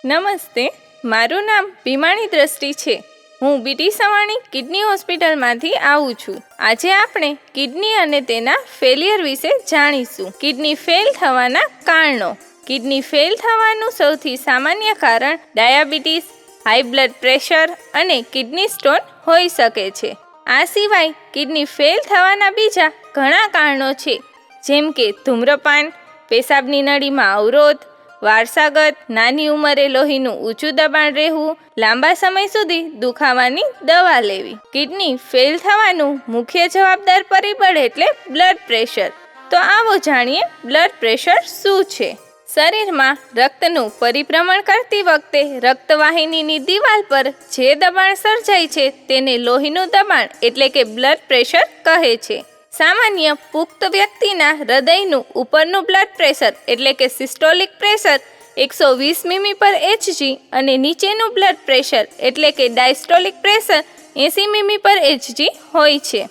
નમસ્તે, મારું નામ ભીમાણી દ્રષ્ટિ છે. હું બીટી સવાણી કિડની હોસ્પિટલમાંથી આવું છું. આજે આપણે કિડની અને તેના ફેલિયર વિશે જાણીશું. કિડની ફેલ થવાના કારણો. કિડની ફેલ થવાનું સૌથી સામાન્ય કારણ ડાયાબિટીસ, હાઈ બ્લડ પ્રેશર અને કિડની સ્ટોન હોઈ શકે છે. આ સિવાય કિડની ફેલ થવાના બીજા ઘણા કારણો છે, જેમ કે ધૂમ્રપાન, પેશાબની નળીમાં અવરોધ, વારસાગત, નાની ઉંમરે લોહીનું ઊંચું દબાણ રહેવું, લાંબા સમય સુધી દુખાવાની દવા લેવી. કિડની ફેલ થવાનું મુખ્ય જવાબદાર પરિબળ એટલે બ્લડ પ્રેશર. તો આવો જાણીએ બ્લડ પ્રેશર શું છે. શરીરમાં રક્તનું પરિભ્રમણ કરતી વખતે રક્તવાહિનીની દિવાલ પર જે દબાણ સર્જાય છે તેને લોહીનું દબાણ એટલે કે બ્લડ પ્રેશર કહે છે. સામાન્ય પુખ્ત વ્યક્તિના હૃદયનું ઉપરનું બ્લડ પ્રેશર એટલે કે સિસ્ટોલિક પ્રેશર 120 મીમી પર HG અને નીચેનું બ્લડ પ્રેશર એટલે કે ડાયસ્ટોલિક પ્રેશર 80 મીમી પર HG હોય છે.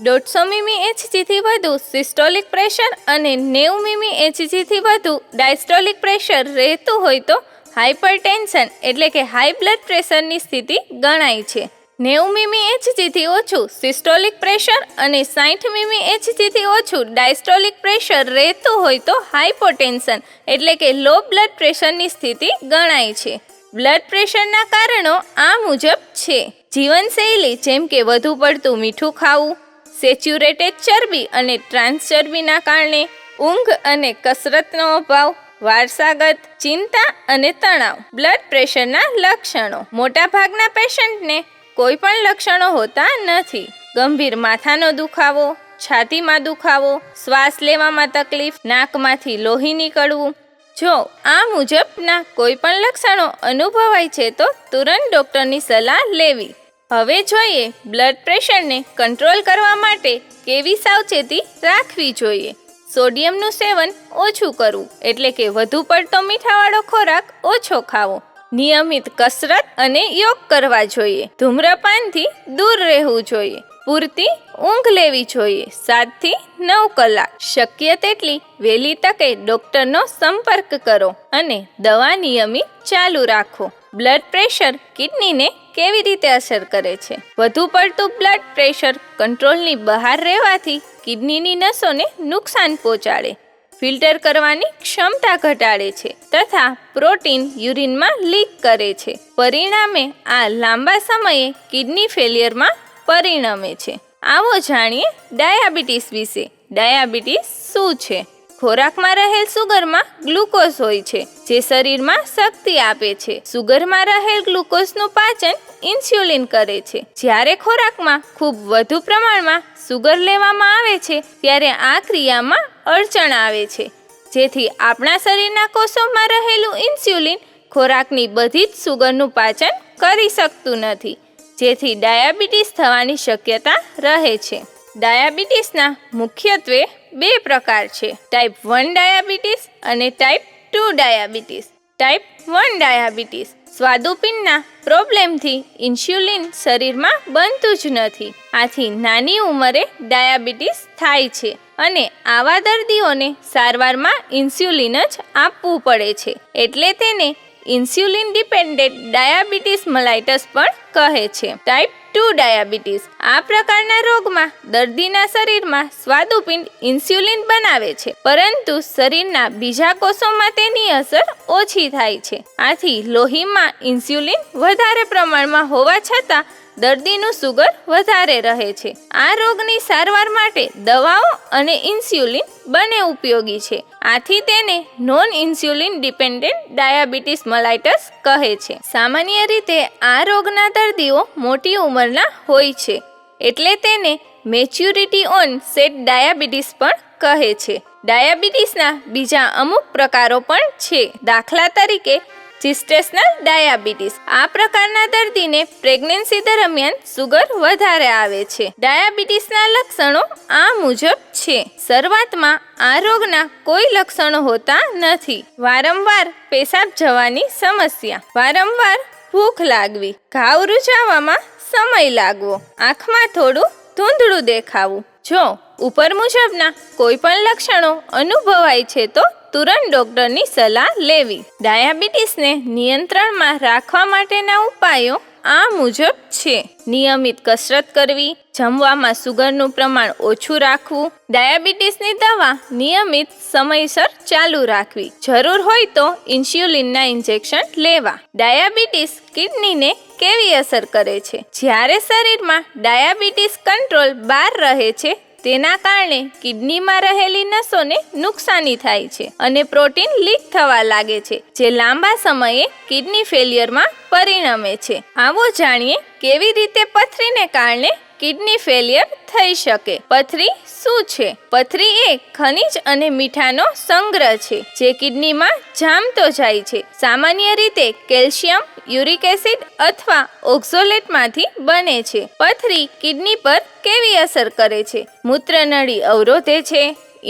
150 મીમી HG થી વધુ સિસ્ટોલિક પ્રેશર અને 90 મીમી HG થી વધુ ડાયસ્ટોલિક પ્રેશર રહેતું હોય તો હાઇપરટેન્શન એટલે કે હાઈ બ્લડ પ્રેશરની સ્થિતિ ગણાય છે. 90 મીમી HG થી ઓછું સિસ્ટોલિક પ્રેશર અને 60 મીમી HG થી ઓછું ડાયસ્ટોલિક પ્રેશર રહેતું હોય તો હાઇપોટેન્શન એટલે કે લો બ્લડ પ્રેશરની સ્થિતિ ગણાય છે. બ્લડ પ્રેશરના કારણો આ મુજબ છે. જીવનશૈલી જેમ કે વધુ પડતું મીઠું ખાવું, સેચ્યુરેટેડ ચરબી અને ટ્રાન્સ ચરબીના કારણે, ઊંઘ અને કસરતનો અભાવ, વારસાગત, ચિંતા અને તણાવ. બ્લડ પ્રેશરના લક્ષણો. મોટાભાગના પેશન્ટને કોઈ પણ લક્ષણો હોતા નથી. ગંભીર માથાનો દુખાવો, છાતીમાં દુખાવો, શ્વાસ લેવામાં તકલીફ, નાકમાંથી લોહી નીકળવું. જો આ મુજબના કોઈ પણ લક્ષણો અનુભવાય છે તો તુરંત ડૉક્ટરની સલાહ લેવી. હવે જોઈએ બ્લડ પ્રેશરને કંટ્રોલ કરવા માટે કેવી સાવચેતી રાખવી જોઈએ. સોડિયમનું સેવન ઓછું કરવું એટલે કે વધુ પડતો મીઠાવાળો ખોરાક ઓછો ખાવો. નિયમિત કસરત અને યોગ કરવા જોઈએ. ધૂમ્રપાનથી દૂર રહેવું જોઈએ. પૂરતી ઊંઘ લેવી જોઈએ 7 થી 9 કલાક. શક્ય તેટલી વહેલી તકે ડૉક્ટરનો સંપર્ક કરો અને દવા નિયમિત ચાલુ રાખો. બ્લડ પ્રેશર કિડનીને કેવી રીતે અસર કરે છે? વધુ પડતું બ્લડ પ્રેશર કંટ્રોલની બહાર રહેવાથી કિડનીની નસોને નુકસાન પહોંચાડે, ફિલ્ટર કરવાની ક્ષમતા ઘટાડે છે તથા પ્રોટીન યુરિનમાં લીક કરે છે. પરિણામે આ લાંબા સમયે કિડની ફેલિયરમાં પરિણમે છે. આવો જાણીએ ડાયાબિટીસ વિશે. ડાયાબિટીસ શું છે? ખોરાકમાં રહેલ સુગરમાં ગ્લુકોઝ હોય છે, જે શરીરમાં શક્તિ આપે છે. સુગરમાં રહેલ ગ્લુકોઝનું પાચન ઇન્સ્યુલિન કરે છે. જ્યારે ખોરાકમાં ખૂબ વધુ પ્રમાણમાં સુગર લેવામાં આવે છે ત્યારે આ ક્રિયામાં અડચણ આવે છે, જેથી આપણા શરીરના કોષોમાં રહેલું ઇન્સ્યુલિન ખોરાકની બધી જ સુગરનું પાચન કરી શકતું નથી, જેથી ડાયાબિટીસ થવાની શક્યતા રહે છે. ડાયાબિટીસના મુખ્યત્વે 2 પ્રકાર છે, ટાઈપ 1 ડાયાબિટીસ અને ટાઈપ 2 ડાયાબિટીસ. ટાઈપ 1 ડાયાબિટીસ સ્વાદુપિંડના પ્રોબ્લેમથી ઇન્સ્યુલિન શરીરમાં બનતું જ નથી. આથી નાની ઉંમરે ડાયાબિટીસ થાય છે અને આવા દર્દીઓને સારવારમાં ઇન્સ્યુલિન જ આપવું પડે છે, એટલે તેને ઇન્સ્યુલિન ડિપેન્ડન્ટ ડાયાબિટીસ મલાઇટસ પણ કહે છે. Type 2 diabetes. આ પ્રકારના રોગમાં દર્દીના શરીરમાં સ્વાદુપિંડ ઇન્સ્યુલિન બનાવે છે, પરંતુ શરીરના બીજા કોષોમાં તેની અસર ઓછી થાય છે. આથી લોહીમાં ઇન્સ્યુલિન વધારે પ્રમાણમાં હોવા છતાં દર્દીનું સુગર વધારે રહે છે. આ રોગની સારવાર માટે દવાઓ અને ઇન્સ્યુલિન બંને ઉપયોગી છે. આથી તેને નોન ઇન્સ્યુલિન ડિપેન્ડન્ટ ડાયાબિટીસ મલાઇટસ કહે છે. સામાન્ય રીતે આ રોગના દર્દીઓ મોટી ઉંમરના હોય છે, એટલે તેને મેચ્યુરિટી ઓન સેટ ડાયાબિટીસ પણ કહે છે. ડાયાબિટીસના બીજા અમુક પ્રકારો પણ છે. દાખલા તરીકે જીસ્ટેશનલ ડાયાબિટીસ. આ પ્રકારના દર્દીને પ્રેગ્નન્સી દરમિયાન સુગર વધારે આવે છે. ડાયાબિટીસના લક્ષણો આ મુજબ છે. શરૂઆતમાં આ રોગના કોઈ લક્ષણો હોતા નથી. વારંવાર પેશાબ જવાની સમસ્યા, વારંવાર ભૂખ લાગવી, ઘાવ રૂઝાવામાં સમય લાગવો, આંખમાં થોડું ધૂંધળું દેખાવું. જો ઉપર મુજબના કોઈ પણ લક્ષણો અનુભવાય છે તો તુરંત ડોક્ટરની સલાહ લેવી. ડાયાબિટીસને નિયંત્રણમાં રાખવા માટેના ઉપાયો આ મુજબ છે. નિયમિત કસરત કરવી, જમવામાં સુગરનું પ્રમાણ ઓછું રાખવું, ડાયાબિટીસની દવા નિયમિત સમયસર ચાલુ રાખવી, જરૂર હોય તો ઇન્સ્યુલિનના ઇન્જેક્શન લેવા. ડાયાબિટીસ કિડનીને કેવી અસર કરે છે? જ્યારે શરીરમાં ડાયાબિટીસ કંટ્રોલ બહાર રહે છે તેના કારણે કિડનીમાં રહેલી નસોને નુકસાની થાય છે અને પ્રોટીન લીક થવા લાગે છે, જે લાંબા સમયે કિડની ફેલિયરમાં પરિણમે છે. આવો જાણીએ કેવી રીતે પથરીને કારણે કિડની ફેલિયર થઈ શકે. પથરી શું છે? પથરી એ ખનિજ અને મીઠાનો સંગ્રહ છે જે કિડનીમાં જામતો જાય છે. સામાન્ય રીતે કેલ્શિયમ, યુરિક એસિડ અથવા ઓક્ઝોલેટમાંથી બને છે. પથરી કિડની પર કેવી અસર કરે છે? મૂત્રનળી અવરોધે છે,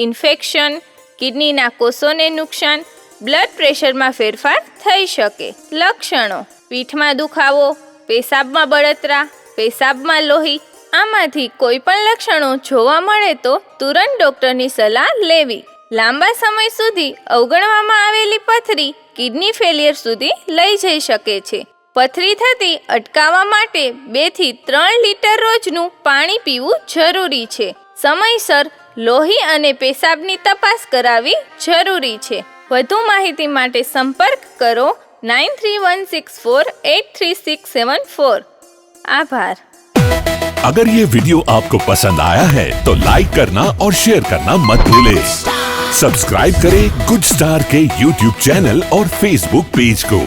ઇન્ફેક્શન, કિડનીના કોષોને નુકસાન, બ્લડ પ્રેશરમાં ફેરફાર થઈ શકે. લક્ષણો: પીઠમાં દુખાવો, પેશાબમાં બળતરા, પેશાબમાં લોહી. આમાંથી કોઈ પણ લક્ષણો જોવા મળે તો તુરંત ડોક્ટરની સલાહ લેવી. લાંબા સમય સુધી અવગણવામાં આવેલી પથરી કિડની ફેલિયર સુધી લઈ જઈ શકે છે. પથરી થતી અટકાવવા માટે 2 થી 3 લીટર રોજનું પાણી પીવું જરૂરી છે. સમયસર લોહી અને પેશાબની તપાસ કરાવવી જરૂરી છે. વધુ માહિતી માટે સંપર્ક કરો 9316483674. આભાર. अगर ये वीडियो आपको पसंद आया है तो लाइक करना और शेयर करना मत भूलें। सब्सक्राइब करें गुड स्टार के YouTube चैनल और Facebook पेज को।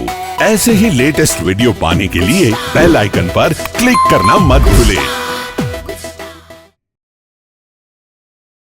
ऐसे ही लेटेस्ट वीडियो पाने के लिए बेल आइकन पर क्लिक करना मत भूलें।